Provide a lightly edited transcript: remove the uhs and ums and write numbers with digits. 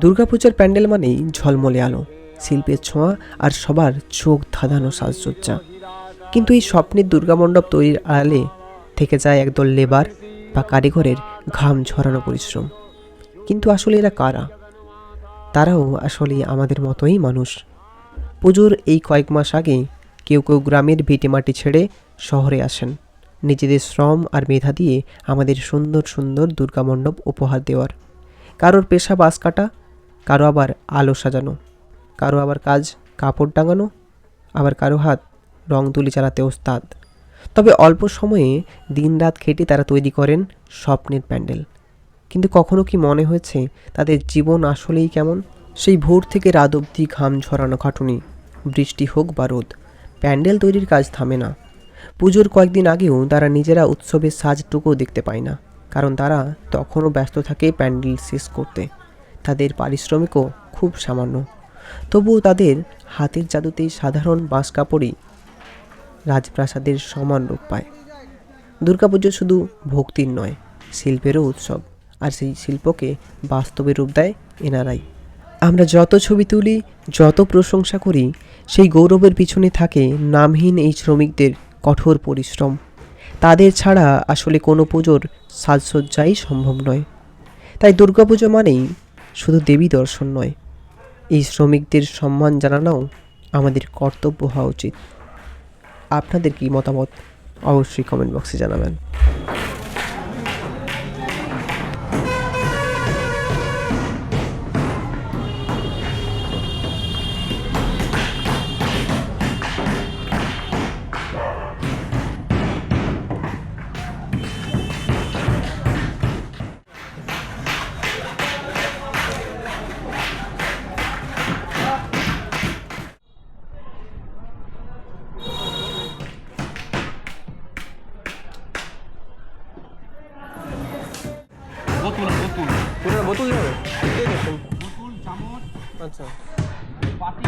দুর্গাপূজার প্যান্ডেল মানেই ঝলমলে আলো, শিল্পের ছোঁয়া আর সবার চোখ ধাঁধানো সাজসজ্জা। কিন্তু এই স্বপ্নের দুর্গামণ্ডপ তৈরির আড়ালে থেকে যায় একদল লেবার বা কারিগরের ঘাম ঝরানো পরিশ্রম। কিন্তু আসলে এরা কারা? তারাও আসলে আমাদের মতোই মানুষ। পুজোর এই কয়েক মাস আগে কেউ কেউ গ্রামের ভিটেমাটি ছেড়ে শহরে আসেন নিজেদের শ্রম আর মেধা দিয়ে আমাদের সুন্দর সুন্দর দুর্গামণ্ডপ উপহার দেওয়ার। কারোর পেশা বাঁশ কাটা, কারো আবার আলো সাজানো, কারো আবার কাজ কাপড় টাঙানো, আবার কারো হাত রং তুলি চালাতে ওস্তাদ। তবে অল্প সময়ে দিনরাত খেটে তারা তৈরি করেন স্বপ্নের প্যান্ডেল। কিন্তু কখনো কি মনে হয়েছে তাদের জীবন আসলেই কেমন? সেই ভোর থেকে রাত অবধি ঘাম ঝরানো খাটুনি, বৃষ্টি হোক বা রোদ, প্যান্ডেল তৈরির কাজ থামে না। পুজোর কয়েকদিন আগেও তারা নিজেরা উৎসবের সাজটুকুও দেখতে পায় না, কারণ তারা তখনও ব্যস্ত থাকে প্যান্ডেল শেষ করতে। তাদের পারিশ্রমিকও খুব সামান্য, তবুও তাদের হাতের জাদুতেই সাধারণ বাঁশ কাপড়ই রাজপ্রাসাদের সমান রূপ পায়। দুর্গাপুজো শুধু ভক্তির নয়, শিল্পেরও উৎসব, আর সেই শিল্পকে বাস্তবে রূপ দেয় এনারাই। আমরা যত ছবি তুলি, যত প্রশংসা করি, সেই গৌরবের পিছনে থাকে নামহীন এই শ্রমিকদের কঠোর পরিশ্রম। তাদের ছাড়া আসলে কোনো পুজোর সাজসজ্জাই সম্ভব নয়। তাই দুর্গাপুজো মানেই শুধু দেবী দর্শন নয়, এই শ্রমিকদের সম্মান জানানোও আমাদের কর্তব্য হওয়া উচিত। আপনাদের কি মতামত অবশ্যই কমেন্ট বক্সে জানাবেন। বোতল বোতল পুরো বোতল যাবে? বোতল চামচ আচ্ছা। পাতি